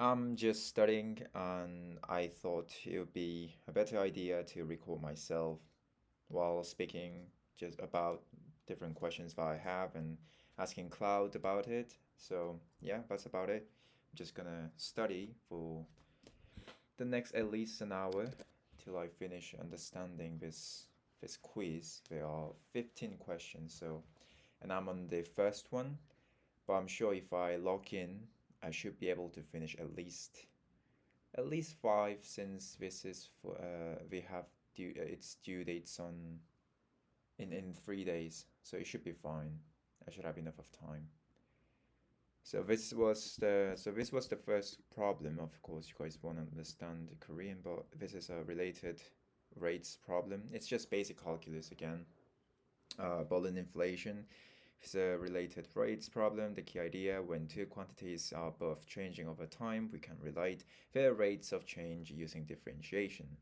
I'm just studying, and I thought it would be a better idea to record myself while speaking just about different questions that I have and asking Cloud about it. So, yeah, that's about it. I'm just gonna study for the next at least an hour till I finish understanding this quiz. There are 15 questions, so and I'm on the first one, but I'm sure if I log in, I should be able to finish at least five, since this is for we have its due dates on in 3 days, so it should be fine. I should have enough of time. So this was the first problem. Of course, you guys want to understand Korean, but this is a related rates problem. It's just basic calculus again. Boolean inflation is a related rates problem. The key idea: when two quantities are both changing over time, we can relate their rates of change using differentiation.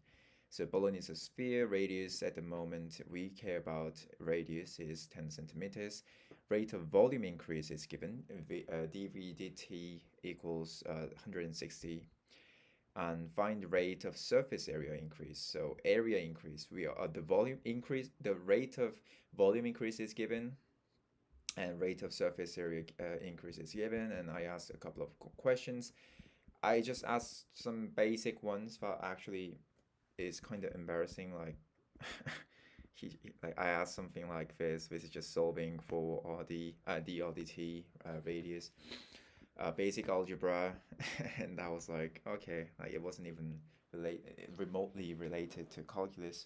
So Boolean is a sphere. Radius at the moment we care about radius is 10 centimeters. Rate of volume increase is given. dV dt equals 160, and find the rate of surface area increase. So area increase, we are the volume increase, the rate of volume increase is given, and rate of surface area increase is given. And I asked a couple of questions. I just asked some basic ones that actually is kind of embarrassing. Like like I asked something like this. This is just solving for RDT radius, basic algebra, and I was like, okay, like it wasn't even remotely related to calculus.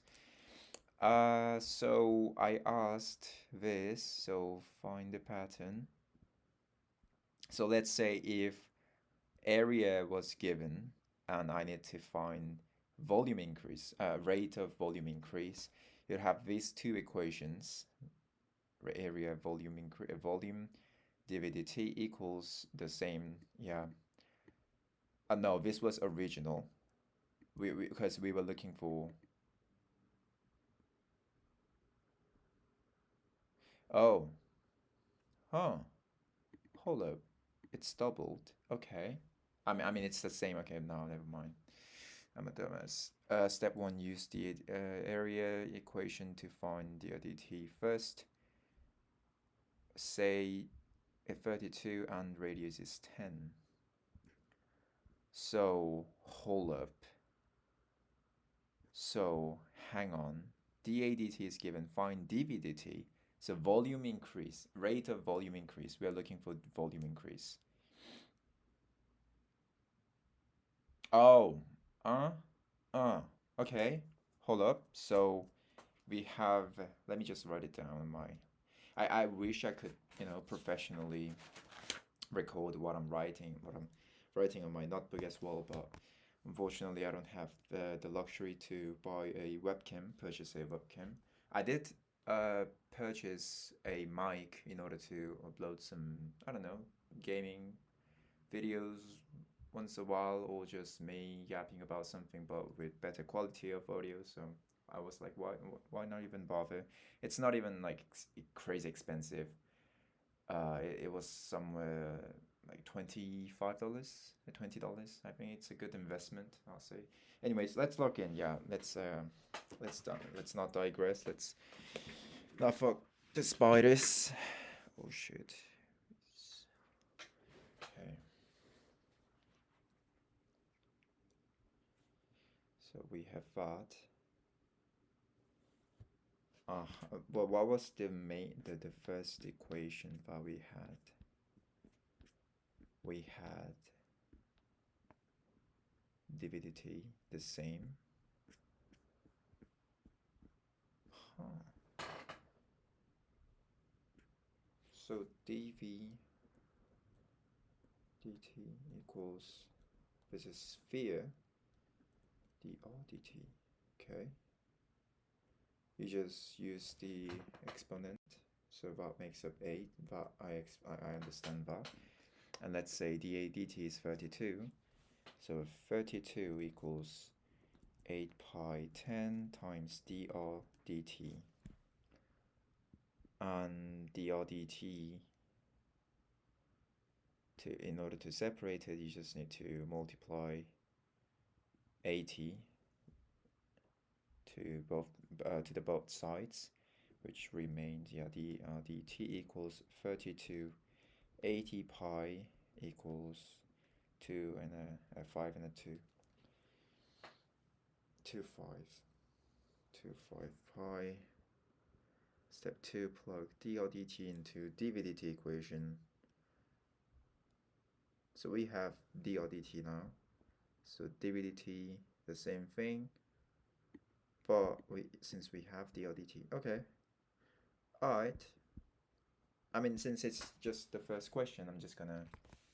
So I asked this. So find the pattern. So let's say if area was given and I need to find volume increase, rate of volume increase, you have these two equations: area volume increase, volume divided t equals the same. Yeah. No, this was original. Because we were looking for. Oh, huh. Hold up. It's doubled. Okay. I mean, it's the same. Okay, no, never mind. I'm a dumbass. Step one: use the area equation to find the dt first. Say 32 and radius is 10. So hold up. So hang on. dA dt is given. Find dV dt. So volume increase, rate of volume increase. We are looking for volume increase. Oh, uh, okay. Hold up. So we have. Let me just write it down in my. I wish I could, professionally record what I'm writing on my notebook as well, but unfortunately I don't have the luxury to buy a webcam, purchase a webcam. I did purchase a mic in order to upload some, I don't know, gaming videos once a while, or just me yapping about something but with better quality of audio. So I was like, why not even bother? It's not even like crazy expensive. It was somewhere like $25, $20. I think it's a good investment, I'll say. Anyways, let's log in. Yeah, let's not digress. Let's not fuck the spiders. Oh shit. Okay. So we have that. Well, what was the first equation that we had? We had dvdt the same. Huh. So dv dt equals, this is sphere, dr dt. Okay. You just use the exponent, so that makes up 8. That I understand that. And let's say dA dt is 32. So 32 equals 8 pi 10 times dr dt. And dr dt in order to separate it, you just need to multiply 80 to both sides, which remains, yeah, dt equals 32. 80 pi equals 2 and a 5 and a 2. 2 5 2 5 pi. Step 2, plug d or dt into dv/dt equation. So we have d or dt now. So dv/dt, the same thing. But since we have d or dt, okay. Alright. I mean, since it's just the first question, I'm just gonna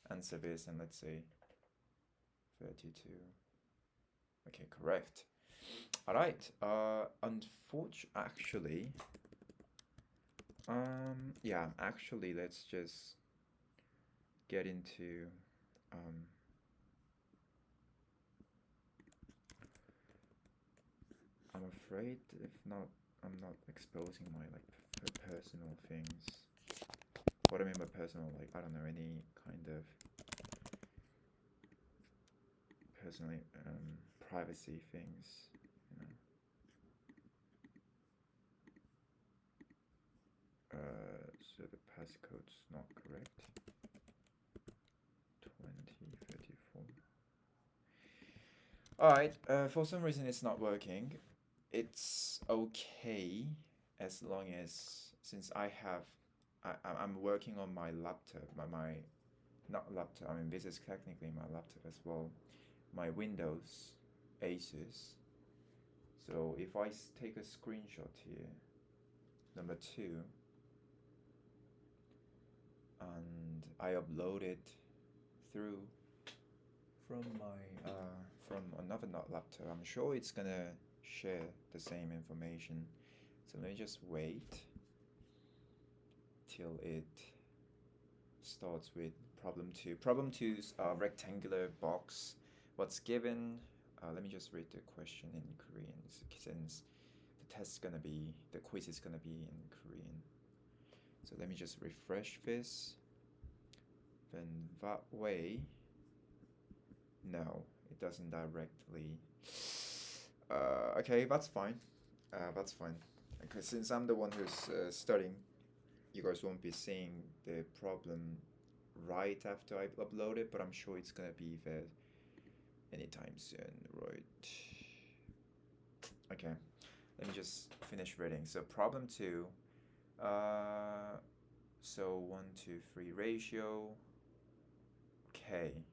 answer this and let's say 32. Okay, correct. Alright. Actually, yeah, actually, let's just get into I'm afraid if not, I'm not exposing my personal things. What I mean by personal, like, I don't know, any kind of personally privacy things, you know. So the passcode's not correct. 2034. Alright, for some reason it's not working. It's okay as long as, since I'm working on my laptop, not laptop, I mean this is technically my laptop as well, my Windows Asus. So if I take a screenshot here, number 2, and I upload it through from my from another laptop, I'm sure it's gonna share the same information. So let me just wait till it starts with problem 2. Problem 2's rectangular box. What's given? Let me just read the question in Korean since the quiz is gonna be in Korean. So let me just refresh this. Then that way, no, it doesn't directly. Okay, that's fine. That's fine. Because since I'm the one who's studying, you guys won't be seeing the problem right after I upload it, but I'm sure it's gonna be there anytime soon, right? Okay, let me just finish reading. So problem 2, so 1 to 3 ratio, okay.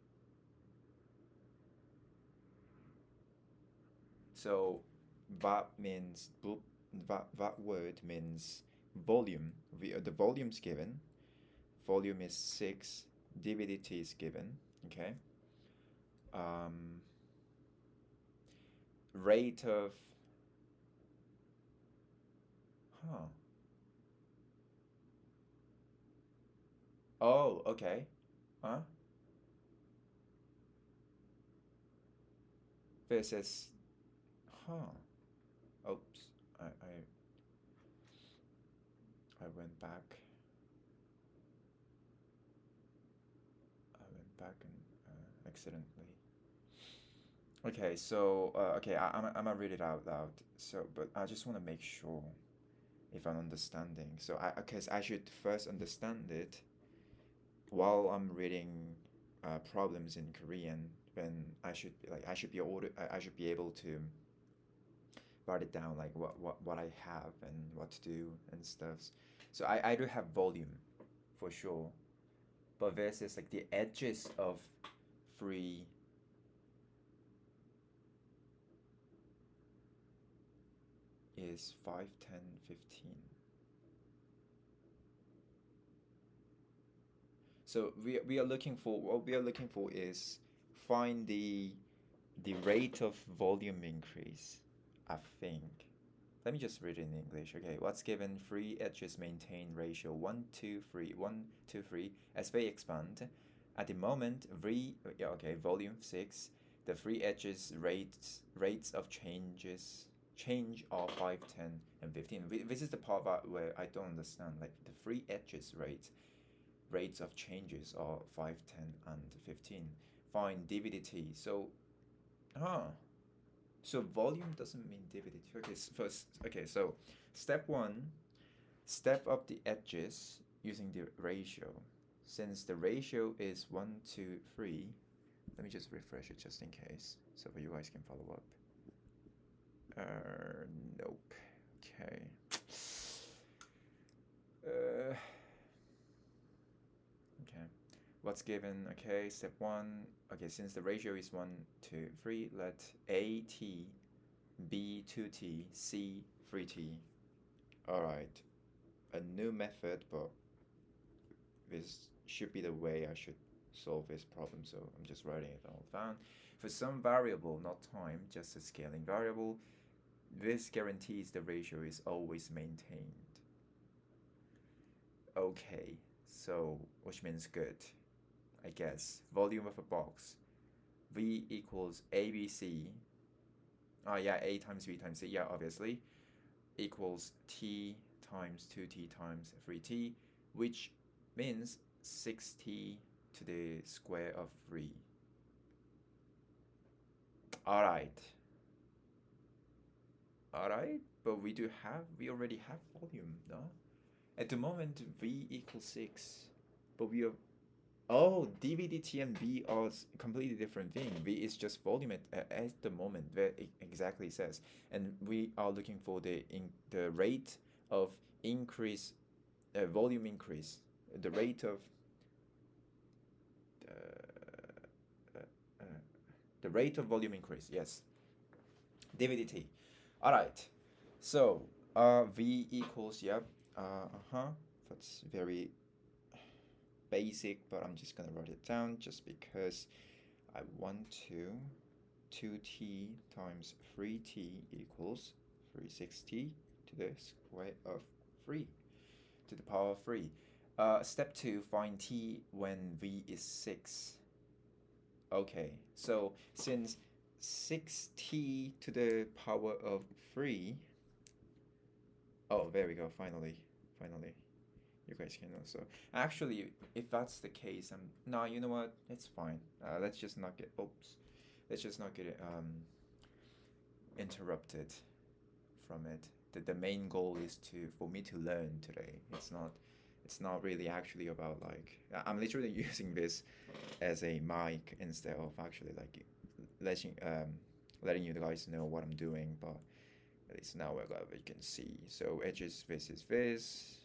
So that means, that word means volume. The volume's given. Volume is 6, dv/dt is given, okay. Rate of, oh, okay. Huh? This is, oops, I went back. And accidentally. Okay, so okay, I'm gonna read it out loud. So, but I just want to make sure if I'm understanding. So because I should first understand it while I'm reading problems in Korean. Then I should be able to write it down, like what I have and what to do and stuff. So I do have volume for sure, but this is like the edges of 3 is 5, 10, 15. So we are looking for, what we are looking for is find the rate of volume increase, I think. Let me just read it in English. Okay, what's given? 3 edges maintain ratio 1 2 3 1 2 3 as they expand. At the moment, volume 6. The 3 edges rates of change are 5, 10, and 15. This is the part where I don't understand. Like the 3 edges rate. rates of changes are 5, 10, and 15. Find dvdt. So volume doesn't mean dvdt. Okay, first, okay, so step 1, step up the edges using the ratio. Since the ratio is 1 to 3, let me just refresh it just in case, so you guys can follow up. Nope. Okay. Okay. What's given? Okay, step 1. Okay, since the ratio is 1 to 3, let A t, B 2t, C 3t. Alright. A new method, but this should be the way I should solve this problem, so I'm just writing it all down. For some variable, not time, just a scaling variable, this guarantees the ratio is always maintained. Okay, so which means good, I guess. Volume of a box, V equals ABC. Yeah, A times B times C, yeah, obviously, equals T times 2T times 3T, which means 6T to the square of 3. Alright, but we already have volume, no? At the moment, V equals 6, but we are, oh, dvdt and V are completely different thing. V is just volume at the moment, where it exactly says, and we are looking for the rate of increase, volume increase, the rate of the rate of volume increase. Yes, dvdt. All right, so V equals, yep, that's very basic, but I'm just gonna write it down just because I want to. 2t times 3t equals 360 to the square of 3 to the power of 3. Step 2, find t when v is 6. Okay, so since 6t to the power of 3, oh, there we go, finally, you guys can also, actually, if that's the case, no, you know what, it's fine. Let's just not get interrupted from it. The main goal is for me to learn today. It's not really actually about, like, I'm literally using this as a mic instead of actually like letting you guys know what I'm doing, but at least now we can see. So edges, this is this.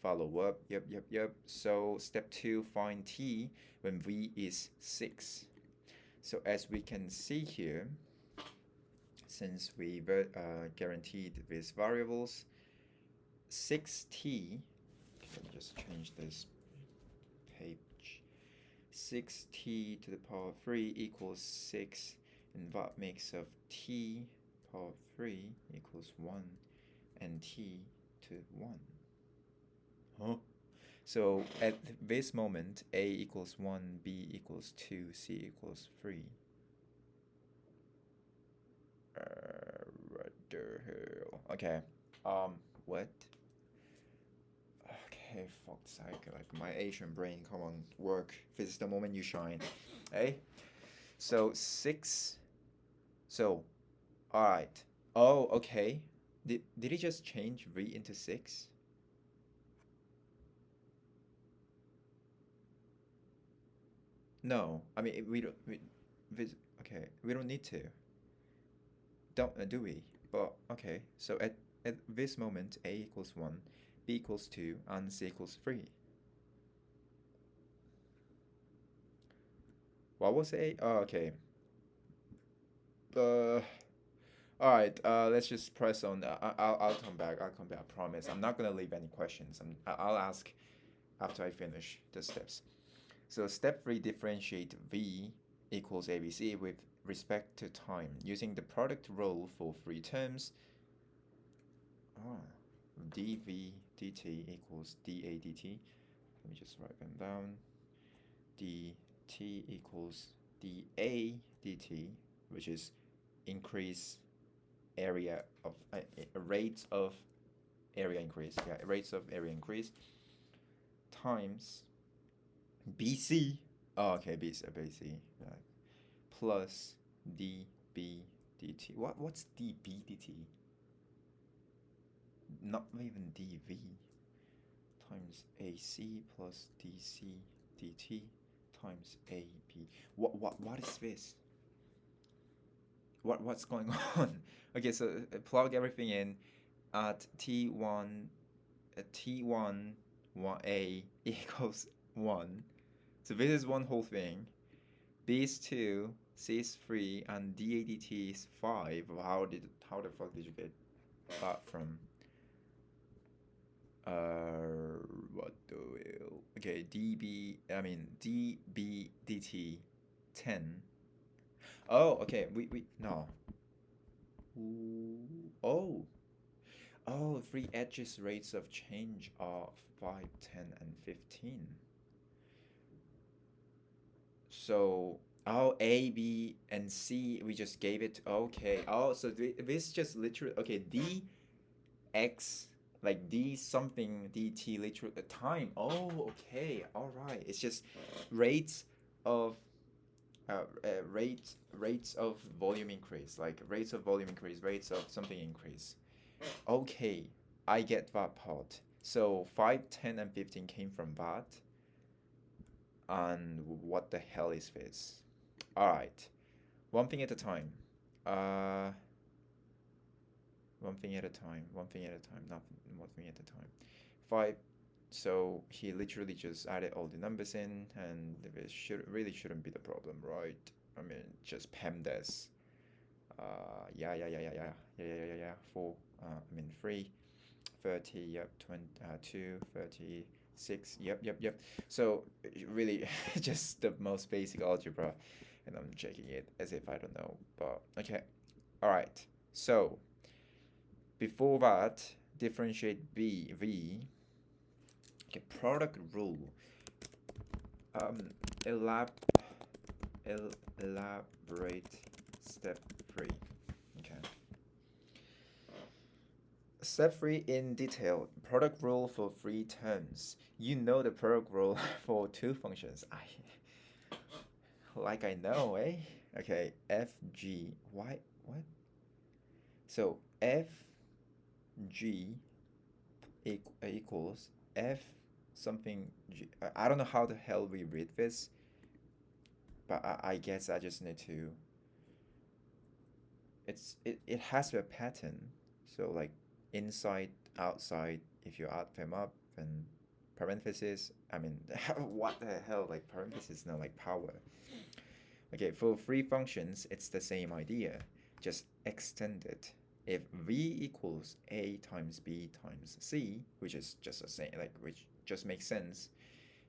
Follow up. Yep. So step 2, find t when v is 6. So as we can see here, since we guaranteed these variables, 6t, let me just change this page, 6t to the power of 3 equals 6, and that makes of t power of 3 equals 1, and t to 1. Huh? So at this moment, a equals 1, b equals 2, c equals 3. What the hell? Okay. What? Okay, fuck's sake. Like, my Asian brain, come on, work. This is the moment you shine. Hey? So, 6. So, alright. Oh, okay. Did he just change v into 6? No. I mean, we don't... okay, we don't need to. Don't, do we? But, okay. So, at this moment, a equals 1, b equals 2, and c equals 3. What was a? Oh, okay. Alright, let's just press on. I'll come back. I promise. I'm not gonna leave any questions. I'll ask after I finish the steps. So step 3, differentiate v equals abc with respect to time using the product rule for 3 terms. dv dt equals da dt. Let me just write them down. dt equals da dt, which is increase area of rates of area increase. Yeah, rates of area increase times BC. Oh, okay, BC, right. Plus dB dt. What's dB dt? Not even dV. Times AC plus DC dt times AB. What is this? What's going on? Okay, so plug everything in at T1 T1 1A equals 1. So this is one whole thing. B is 2, C is 3, and dAdt is 5. How the fuck did you get that from? What do we... Okay, dB dt 10. Oh, okay, we no. Oh. Oh, three edges rates of change are 5, 10, and 15. So, oh, A, B, and C, we just gave it, okay. Oh, so this just literally, okay, D, X, like D something, DT, literally, time. Oh, okay, all right. It's just rates of, rates of volume increase, like rates of volume increase, rates of something increase. Okay, I get that part. So 5, 10, and 15 came from that. And what the hell is this? Alright, one thing at a time. One thing at a time, one thing at a time, not one thing at a time. 5, so he literally just added all the numbers in, and it really shouldn't be the problem, right? I mean, just PEMDAS. Yeah. 4, 3, 30, yep, 2, 36, yep. So really, just the most basic algebra, and I'm checking it as if I don't know. But okay, all right. So before that, differentiate V. Okay, product rule. Elaborate step 3. Okay. Step 3 in detail. Product rule for 3 terms. You know the product rule for 2 functions. Like I know, eh? Okay, FG. Why? What? So FG equals F something G. I don't know how the hell we read this, but I guess I just need to. It has a pattern. So like inside, outside, if you add them up, and parentheses, I mean, what the hell, like parentheses, not like power. Okay, for 3 functions, it's the same idea, just extended. If V equals A times B times C, which is just the same, like, which just makes sense,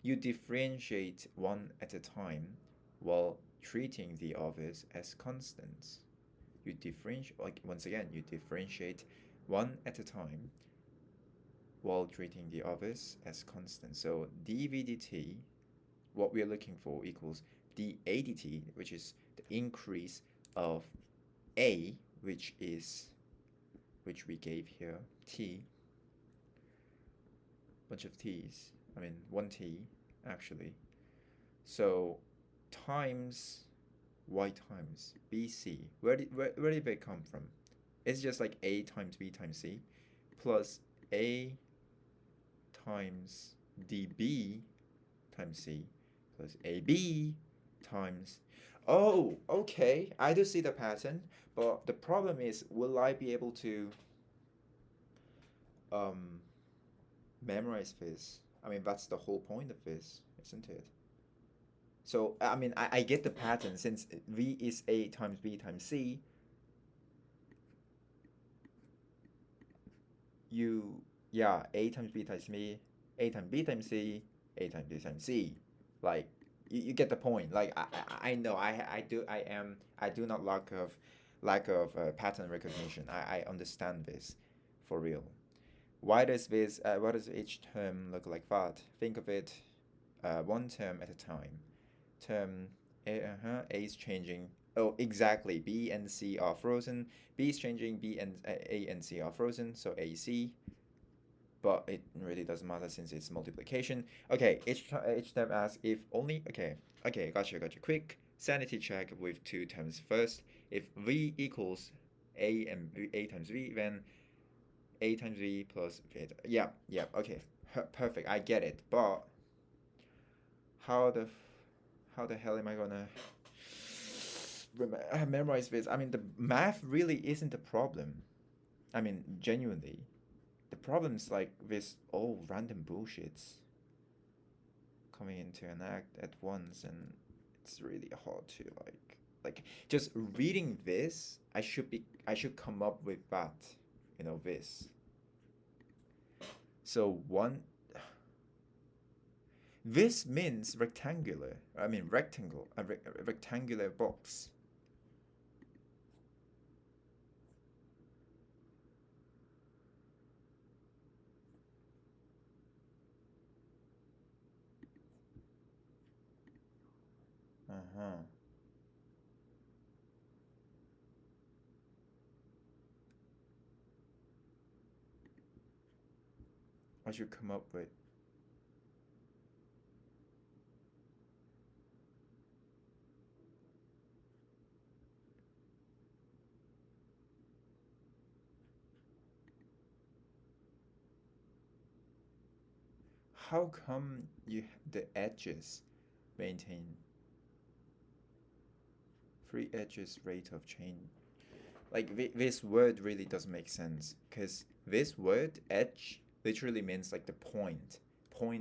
you differentiate one at a time while treating the others as constants. You differentiate, like, once again, you differentiate one at a time while treating the others as constants. So dV dt, what we are looking for, equals dA dt, which is the increase of A, which we gave here, T, bunch of T's, I mean 1 T actually. So times Y times BC. Where did they come from? It's just like A times B times C plus A times DB times C plus AB times... Oh, okay, I do see the pattern, but the problem is, will I be able to memorize this? I mean, that's the whole point of this, isn't it? So, I mean, I get the pattern, since V is A times B times C. A times B times me, A times B times C, A times B times C. Like, you get the point. Like, I know, I do not lack of pattern recognition. I understand this, for real. Why does each term look like that? Think of it, one term at a time. Term A is changing. Oh, exactly. B and C are frozen. B is changing. A and C are frozen. So AC. but it really doesn't matter since it's multiplication. Okay, each time asks if only. Okay, gotcha. Quick sanity check with two terms first. If v equals a times v, then a times v plus v. Yeah. Okay, perfect. I get it. But how the how the hell am I gonna memorize this? I mean, the math really isn't the problem. I mean, genuinely, the problem's like this all random bullshits coming into an act at once, and it's really hard to like just reading this. I should come up with that, this. So one, this means rectangular. I mean rectangle, a rectangular box. Uh-huh. I should come up with. How come the edges maintain free edges rate of change? Like this word really doesn't make sense because this word edge literally means like the point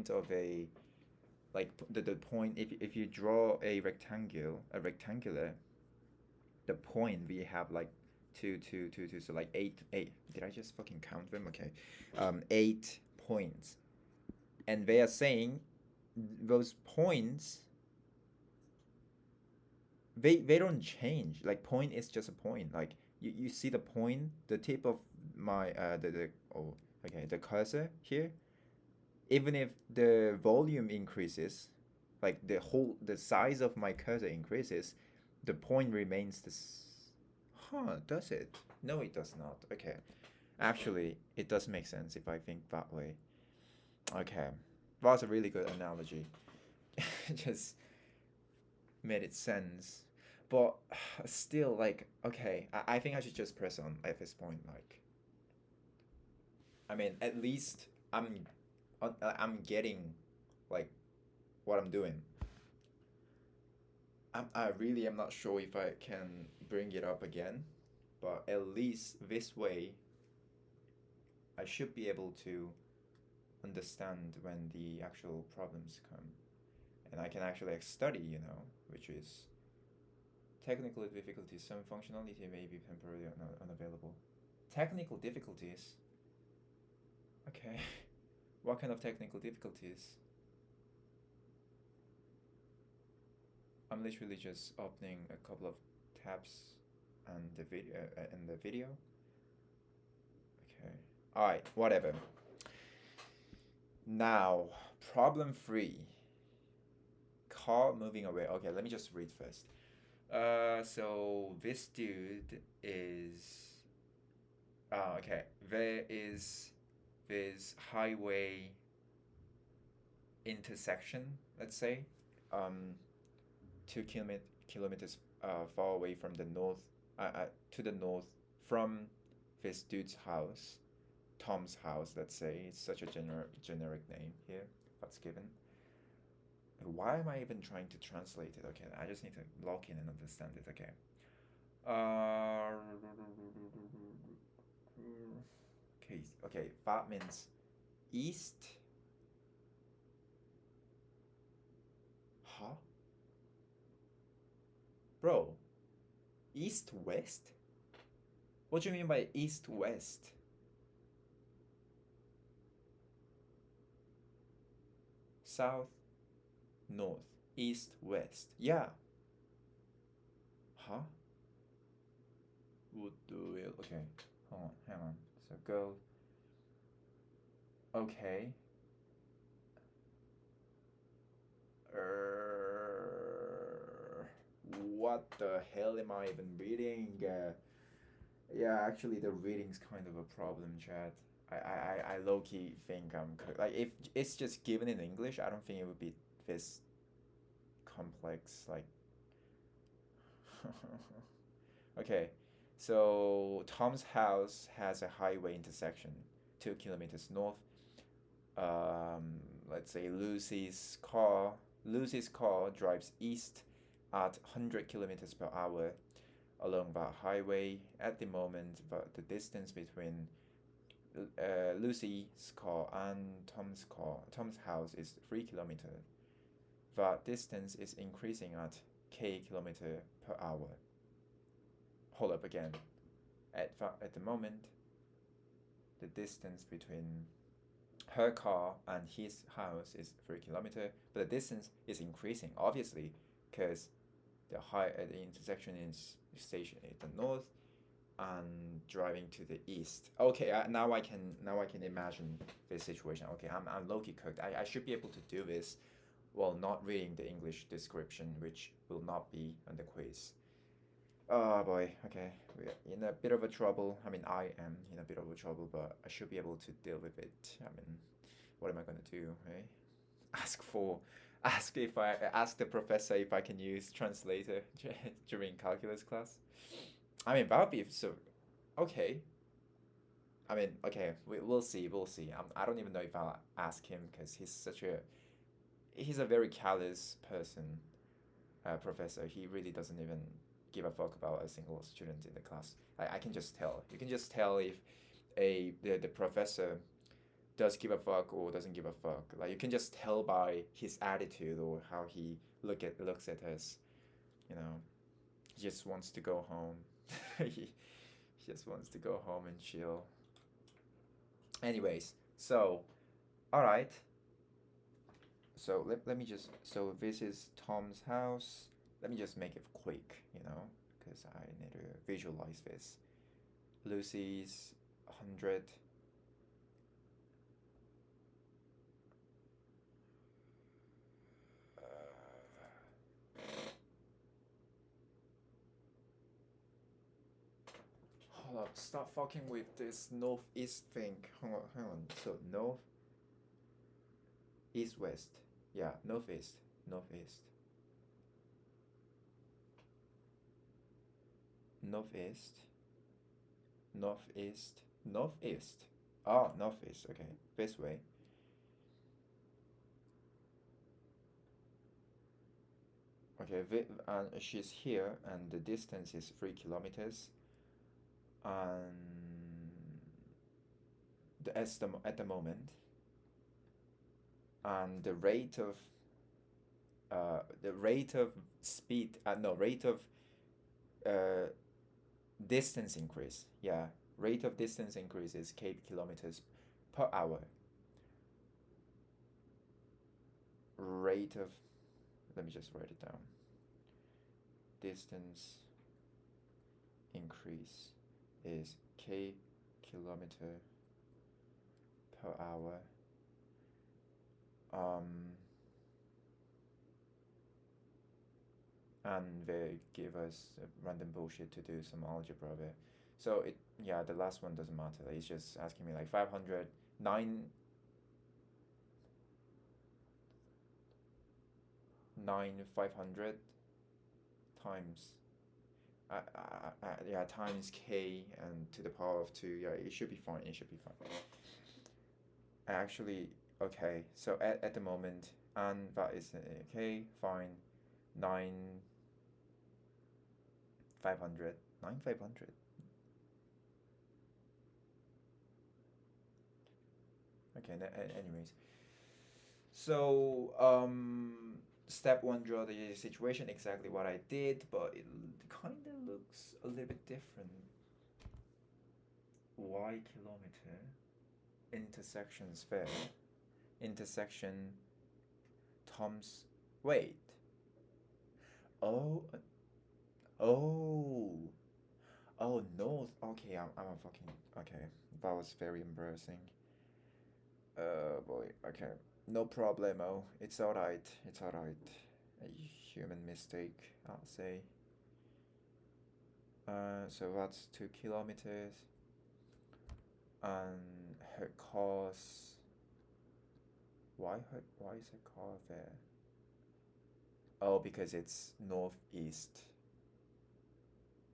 of a like the point. If you draw a rectangular, the point we have like two, so like eight. Did I just fucking count them? Okay, 8 points, and they are saying those points they don't change. Like point is just a point. Like you see the point, the tip of my the oh okay the cursor here. Even if the volume increases, like the size of my cursor increases, the point remains this. Huh? Does it? No, it does not. Okay. Actually, it does make sense if I think that way. Okay. That's a really good analogy. Just made it sense. But still, like, okay, I think I should just press on at this point. Like, I mean, at least I'm getting, like, what I'm doing. I really am not sure if I can bring it up again, but at least this way, I should be able to understand when the actual problems come, and I can actually like, study, which is technical difficulties. Some functionality may be temporarily unavailable. Technical difficulties? Okay. What kind of technical difficulties? I'm literally just opening a couple of tabs and the video in the video. Okay. All right. Whatever. Now, problem 3. Car moving away. Okay, let me just read first. So this dude is. Okay. There is this highway intersection, let's say, 2 kilometers far away from the north, to the north from this dude's house, Tom's house. Let's say it's such a generic name here that's given. Why am I even trying to translate it? Okay, I just need to lock in and understand it. Okay. Uh, okay. That means east. Huh? Bro, east west? What do you mean by east west? South, north, east, west. Yeah. Huh? Would do it. Okay. Hold on. Hang on. So go. Okay. What the hell am I even reading? Yeah, actually, the reading's kind of a problem, chat. I low key think like if it's just given in English, I don't think it would be this complex. Like, okay, so Tom's house has a highway intersection 2 kilometers north. Let's say Lucy's car drives east at 100 kilometers per hour along that highway. At the moment, the distance between Lucy's car and Tom's house is 3 kilometers. That distance is increasing at k-kilometer per hour. Hold up again. At the moment, the distance between her car and his house is 3 kilometers, but the distance is increasing obviously because the intersection is station at the north and driving to the east. Okay, now I can imagine this situation. Okay, I'm low-key cooked. I should be able to do this while not reading the English description, which will not be on the quiz. Oh boy, okay, we're in a bit of a trouble. I mean, I am in a bit of a trouble, but I should be able to deal with it. I mean, what am I gonna do, right? Ask for, ask the professor if I can use translator during calculus class. I mean, that would be so. Okay, I mean, okay, we'll see, we'll see. I don't even know if I'll ask him because he's a very callous person, professor. He really doesn't even give a fuck about a single student in the class. I can just tell. You can just tell if the professor does give a fuck or doesn't give a fuck. Like you can just tell by his attitude or how he looks at us. You know, he just wants to go home. He just wants to go home and chill. Anyways, so all right. So let me just so this is Tom's house. Let me just make it quick, because I need to visualize this. Lucy's 100. Hold up, stop fucking with this northeast thing. Hang on. So north, east, west. Yeah, northeast, northeast, northeast, northeast, northeast. Oh, northeast. Okay, this way. Okay, and she's here, and the distance is 3 kilometers. And at the moment, and the rate of speed no rate of uh, distance increase, yeah, rate of distance increase is k-kilometers per hour. Rate of Let me just write it down. Distance increase is k-kilometer per hour. And they give us random bullshit to do some algebra there. So the last one doesn't matter. It's just asking me like 500, 500 times, times k and to the power of 2. Yeah, it should be fine. It should be fine. Actually, okay. So at the moment, and that is okay, fine. 9 500, 9 500. Okay. Anyways, so step one, draw the situation, exactly what I did, but it kind of looks a little bit different. Y-kilometer intersections fair intersection Tom's wait. Oh, oh, oh, north. Okay, I'm a fucking okay. That was very embarrassing. Boy. Okay, no problemo. It's alright. It's alright. A human mistake, I'll say. So that's 2 kilometers. and her cos. Why is her car there? Oh, because it's northeast.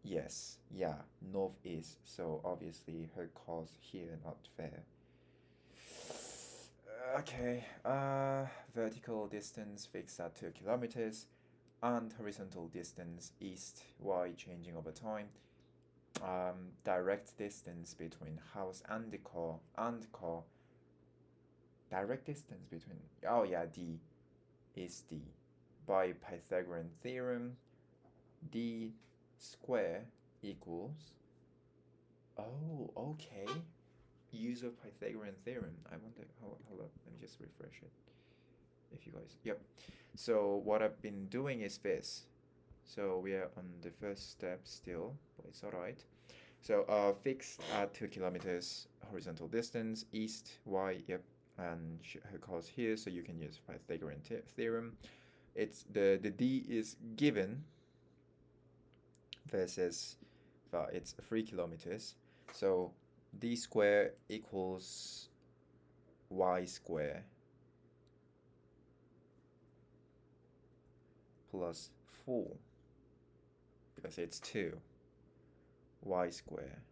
Yes, yeah, northeast. So obviously her cos here not fair. Okay, vertical distance fixed at 2 kilometers and horizontal distance east y changing over time. Direct distance between house and the car. Direct distance between, oh yeah, d is d. By Pythagorean theorem, d square equals, oh, okay, use of Pythagorean theorem. I wonder, hold up, let me just refresh it. If you guys, yep. So what I've been doing is this. So we are on the first step still, but it's all right. So fixed at 2 kilometers horizontal distance, east, y, yep, and her cos here, so you can use Pythagorean theorem. It's the d is given versus it's 3 kilometers. So d square equals y square plus 4 because it's 2 y square.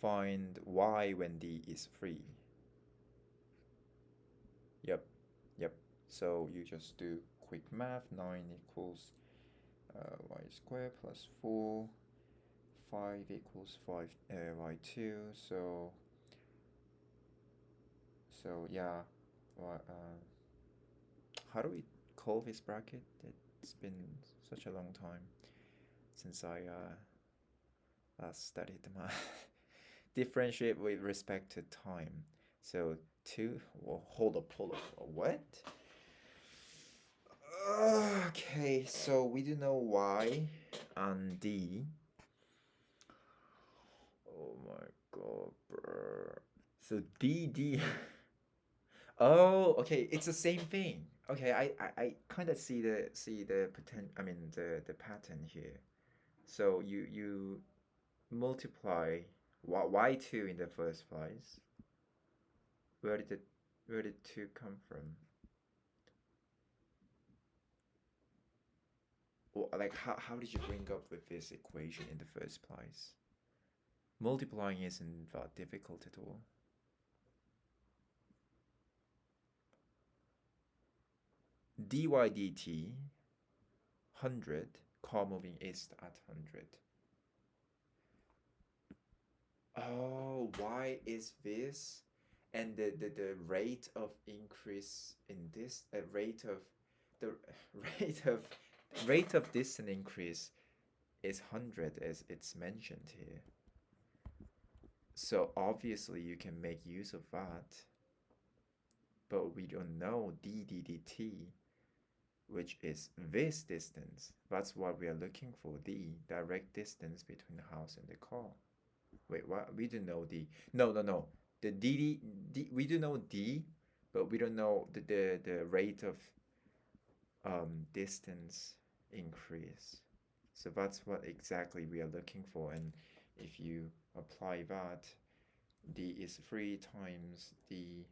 Find y when d is 3. Yep, yep. So you just do quick math. 9 equals y square plus 4. 5 equals 5 y2. So yeah. How do we call this bracket? It's been such a long time since I last studied the math. Differentiate with respect to time. So 2. Well, hold up. What? Okay, so we do know y and d. Oh my god, bro. So d. Oh, okay, it's the same thing. Okay, I kind of see the potential. I mean the pattern here. So you multiply y2 in the first place. Where did it where did 2 come from? Or like how did you bring up with this equation in the first place? Multiplying isn't that difficult at all. Dy dt 100, car moving east at 100. Oh, why is this? And the rate of increase in this rate of the rate of rate of distance increase is 100 as it's mentioned here. So obviously you can make use of that, but we don't know dt, which is this distance. That's what we are looking for, the direct distance between the house and the car. Wait, what? We do know d. No. The d, we do know d, but we don't know the rate of distance increase. So that's what exactly we are looking for. And if you apply that, d is 3 times d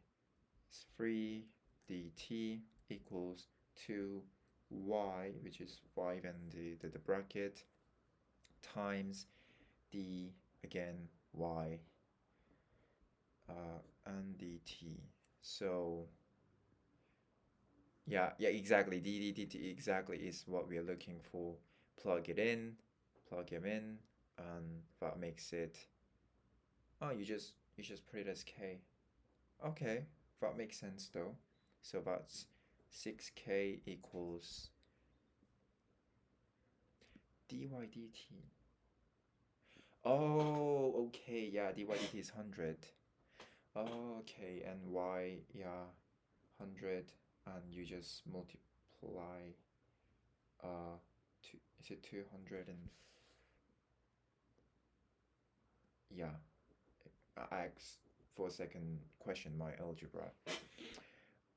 is 3 dt equals 2y, which is 5 and the bracket, times d again y and dt. So yeah, exactly. dt exactly is what we are looking for. Plug him in, and that makes it. Oh, you just put it as k. Okay, that makes sense though. So that's 6k equals dy dt. Oh, okay, yeah, dy dt is 100. Okay, and y, yeah, 100, and you just multiply is it 200 and yeah, I asked for a second question my algebra,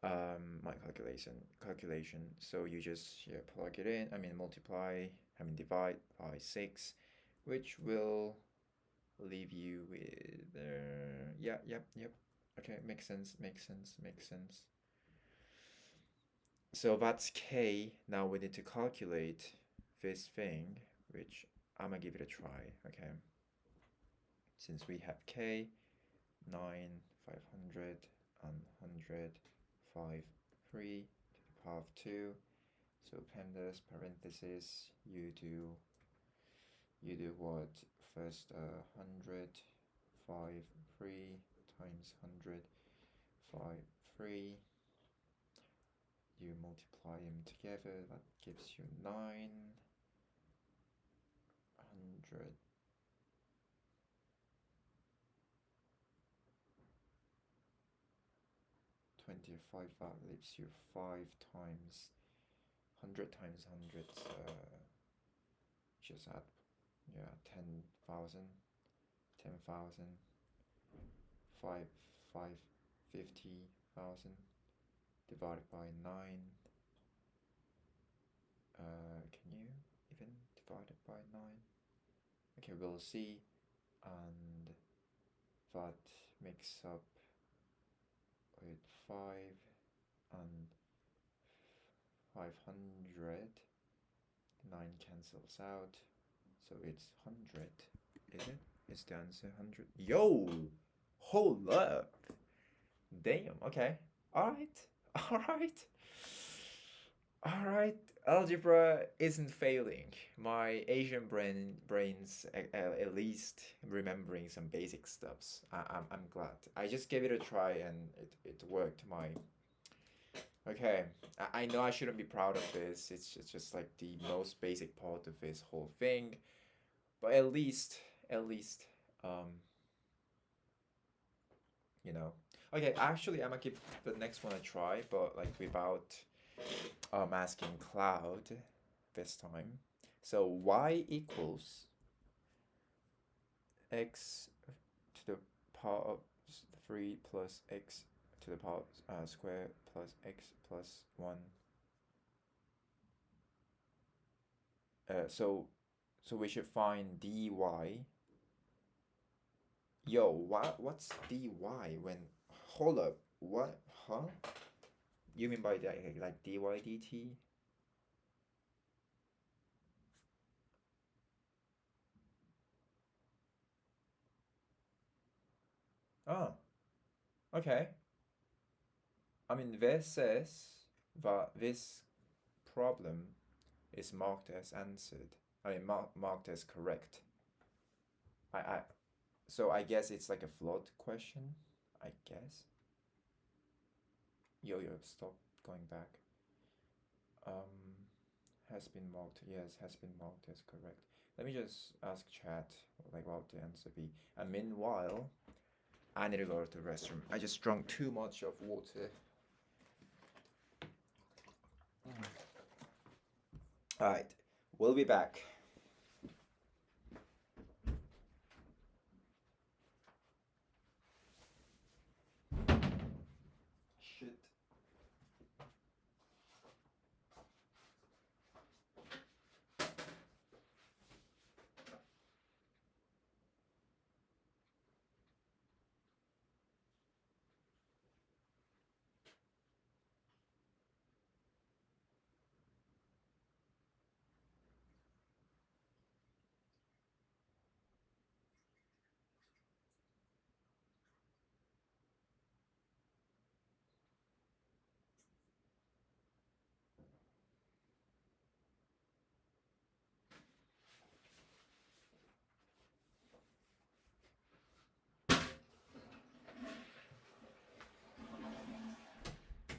my calculation. So you just plug it in. I mean multiply. I mean divide by 6, which will leave you with yeah, yep. Okay, makes sense, makes sense, makes sense. So that's k. Now we need to calculate this thing, which I'm gonna give it a try. Okay, since we have k, 9, 500, and 100, 5, 3 to the power of 2. So pandas parenthesis, you do what? First 100, 5, 3 times 100, 5, 3. You multiply them together, that gives you 900. 25, that leaves you 5 times 100 times 100, just add, yeah, 10,000, 10,000, 5, 50,000 divided by 9. Can you even divide it by 9? Okay, we'll see. And that makes up with 5 and 500. 9 cancels out, so it's 100. Is it? Is the answer 100? Yo! Hold up! Damn, okay. Alright. Alright. Alright. Algebra isn't failing. My Asian brains at least remembering some basic stuffs. I'm glad. I just gave it a try and it worked. Okay, I know I shouldn't be proud of this. It's just like the most basic part of this whole thing, but at least, um, you know. Okay, actually, I'm gonna give the next one a try, but like without asking Cloud this time. So y equals x to the power of 3 plus x to the power square plus x plus 1. So we should find dy. Yo, what's dy when? Hold up, what? Huh? You mean by that like dy dt? Oh, okay. I mean, this says that this problem is marked as answered. I mean, marked as correct. I so I guess it's like a flawed question. I guess. Yo, stop going back. Has been marked. Yes, has been marked as correct. Let me just ask chat like what the answer be. And meanwhile, I need to go to the restroom. I just drank too much of water. Alright, we'll be back. Shit.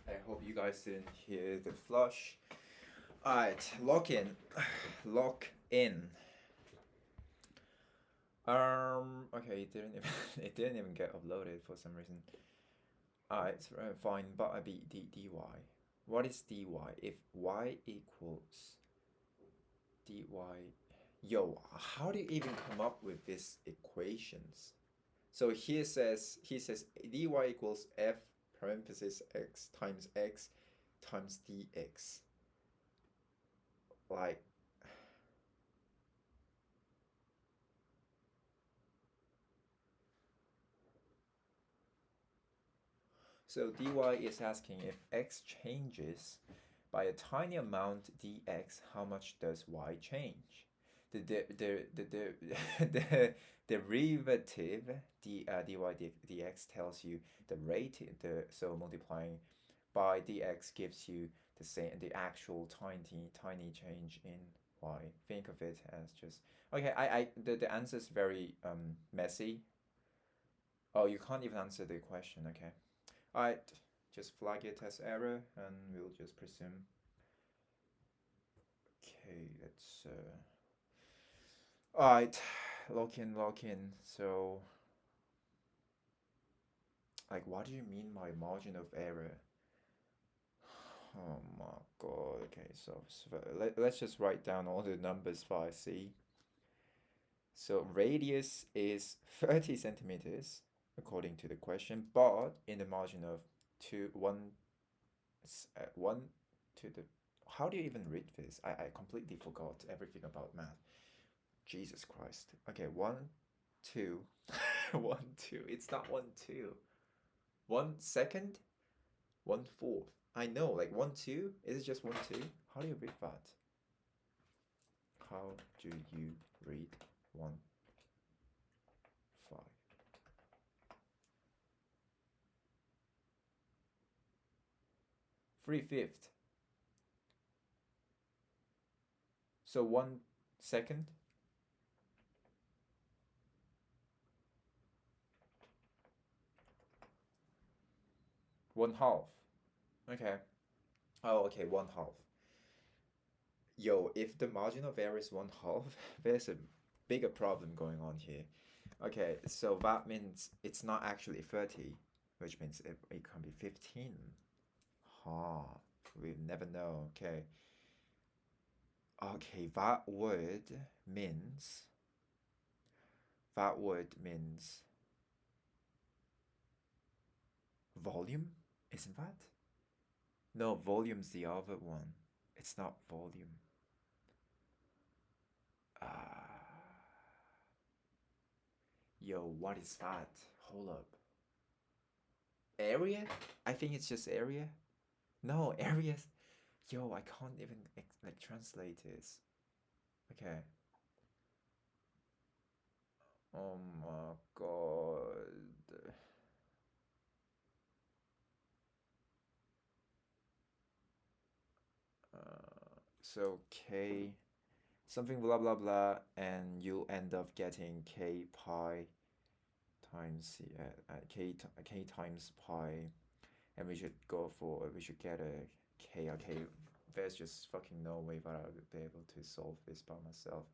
I hope you guys didn't hear the flush. Alright, lock in. Lock in. Okay, it didn't even it didn't even get uploaded for some reason. Alright, fine, but I beat dy. What is dy? If y equals dy, yo, how do you even come up with these equations? So he says dy equals f parenthesis x times dx. Like, So dy is asking if x changes by a tiny amount dx, how much does y change? The derivative dy dx tells you the rate. So multiplying by dx gives you the actual tiny change in y. Think of it as just okay. The answer is very messy. Oh, you can't even answer the question. Okay, all right. Just flag it as error, and we'll just presume. Okay, let's. All right, lock in. So, like, what do you mean by margin of error? Oh my god. Okay, so let's just write down all the numbers for I see. So radius is 30 centimeters according to the question, but in the margin of 1 to the. How do you even read this? I completely forgot everything about math. Jesus Christ. Okay, 1, 2, 1, 2. It's not 1, 2. 1 second, 1/4. I know, like 1, 2. Is it just 1, 2? How do you read that? How do you read 1, 5? 3/5. So 1 second. One half. Okay. Oh, okay, 1/2. Yo, if the margin of error is 1/2, there's a bigger problem going on here. Okay, so that means it's not actually 30, which means it can be 15. Ha, we'll never know. Okay. Okay, that word means volume, isn't that? No, volume's the other one. It's not volume. Yo, what is that? Hold up. Area? I think it's just area. No, areas. Yo, I can't even like translate this. Okay. Oh my god. So K something blah blah blah, and you'll end up getting K pi times K times pi, and we should get a K. Okay, there's just fucking no way that I would be able to solve this by myself.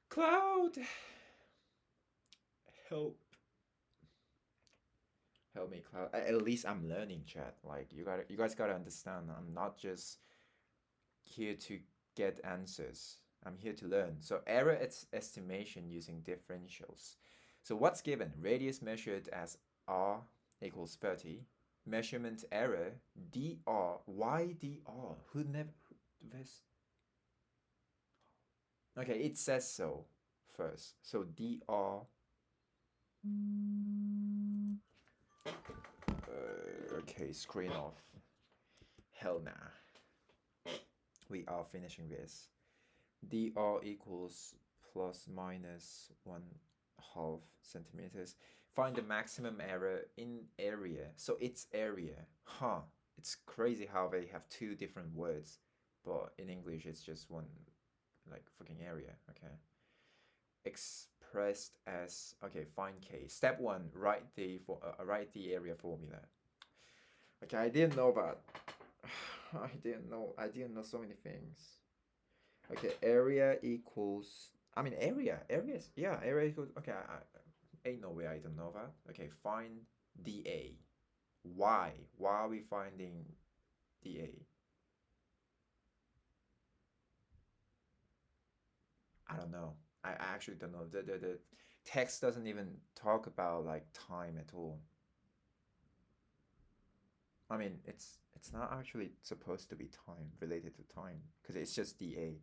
Cloud, help me, Cloud. At least I'm learning, chat. Like you guys gotta understand. I'm not just here to get answers. I'm here to learn. So error estimation using differentials. So what's given? Radius measured as r equals 30. Measurement error dr. Why dr? Who never this? Okay, it says so first. So dr. Okay, screen off. Hell nah. We are finishing this. Dr equals plus minus 1/2 centimeters. Find the maximum error in area. So it's area. Huh. It's crazy how they have two different words, but in English it's just one, like fucking area. Okay. Expressed as okay. Find K. Step 1. Write the area formula. Okay, I didn't know that. I didn't know so many things. Okay, area equals. I mean, area equals. Okay, ain't no way I don't know that. Okay, find dA. Why? Why are we finding dA? I don't know. I actually don't know. The text doesn't even talk about like time at all. I mean, it's not actually supposed to be time related to time because it's just dA.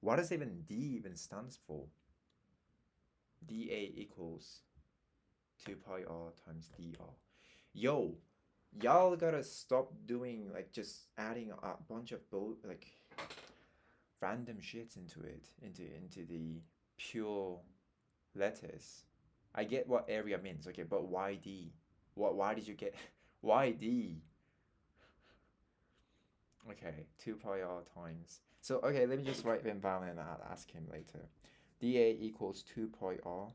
What does even D even stands for? dA equals 2 pi r times dr. Yo, Y'all gotta stop doing like just adding a bunch of like random shits into it, into the pure letters. I get what area means, okay, but why D? Why did you get why D? Okay, 2 pi r times. So okay, let me just write them down and I'll ask him later. dA equals 2 pi r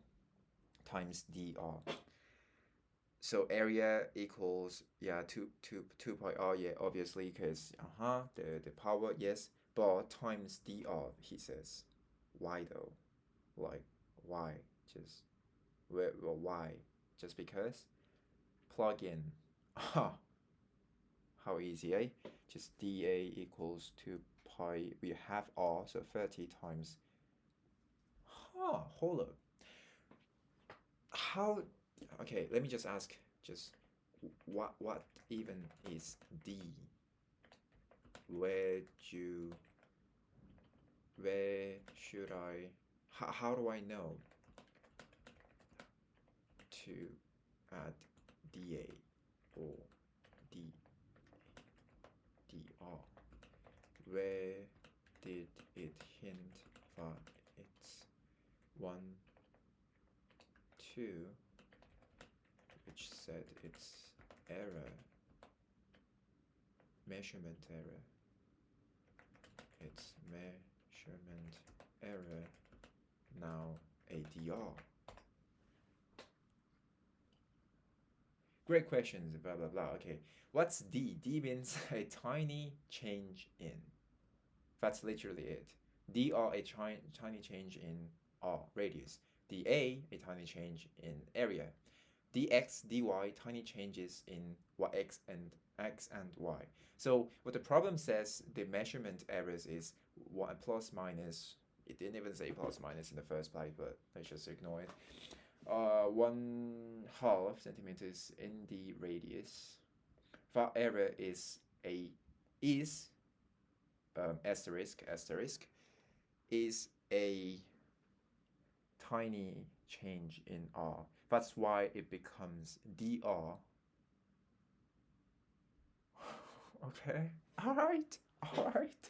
times dr. So area equals, yeah, 2 pi r, yeah, obviously, because the power, yes, but times dr, he says. Why though? Like, why? Just well, why? Just because? Plug in. Ah, how easy, eh? Just dA equals 2 pi. We have r, so 30 times. Hold up. How? Okay, let me just ask. Just what even is d? Where you? Where should I? How do I know to add dA or d dr? Where did it hint that it's 1, 2, which said it's error, measurement error. It's measurement error, now ADR. Great questions, blah blah blah. Okay, what's D? D means a tiny change in. That's literally it. dr, a tiny change in r, radius. dA, a tiny change in area. dx, dy, tiny changes in x and y. So what the problem says, the measurement errors is one plus minus. It didn't even say plus minus in the first place, but let's just ignore it. 1/2 centimeters in the radius. That error is asterisk is a tiny change in r. That's why it becomes dr. Okay. All right. All right.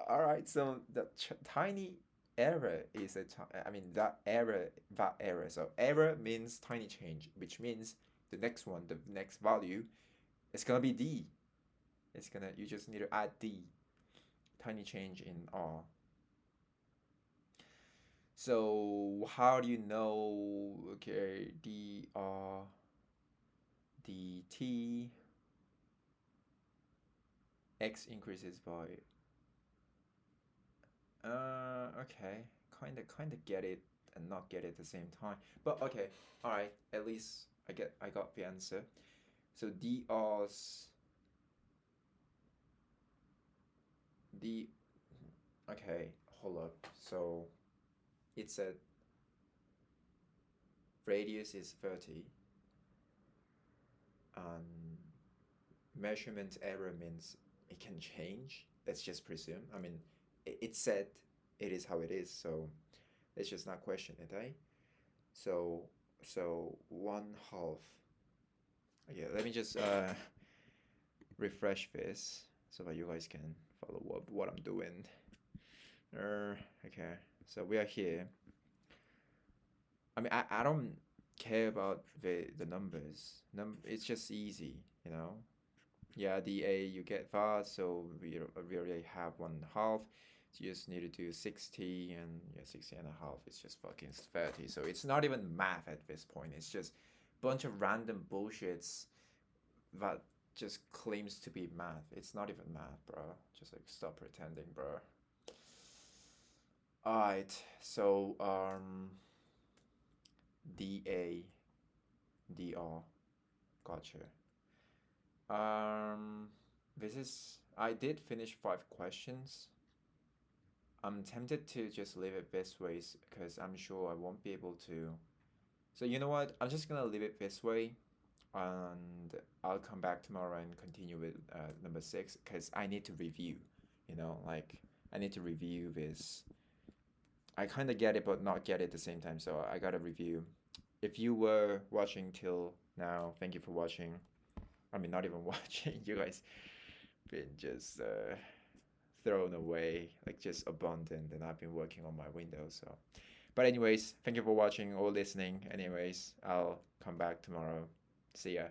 All right. So the tiny error is I mean that error. So error means tiny change, which means the next one, the next value, is gonna be d. You just need to add d. Tiny change in r. So how do you know? Okay, dr dt x increases by okay, kind of get it and not get it at the same time, but okay, all right, at least I got the answer. So dr's d okay, hold up. So it said radius is 30 and measurement error means it can change. Let's just presume. I mean, it said it is how it is, so let's just not question it, eh? So 1/2. Okay, let me just refresh this so that you guys can follow what I'm doing. Okay, so we are here. I mean, I don't care about the numbers. It's just easy, you know. Yeah, dA you get that, so we already have 1/2. So you just need to do 60, and yeah, 60 and a half is just fucking 30. So it's not even math at this point. It's just bunch of random bullshits that just claims to be math. It's not even math, bro. Just like stop pretending, bro. Alright, so dA dr, gotcha. Um, this is I did finish 5 questions. I'm tempted to just leave it this way because I'm sure I won't be able to. So you know what? I'm just gonna leave it this way, and I'll come back tomorrow and continue with number 6 because I need to review. You know, like I need to review this. I kind of get it, but not get it at the same time. So I gotta review. If you were watching till now, thank you for watching. I mean, not even watching. You guys been just thrown away, like just abandoned, and I've been working on my Windows. So, but anyways, thank you for watching or listening. Anyways, I'll come back tomorrow. See ya.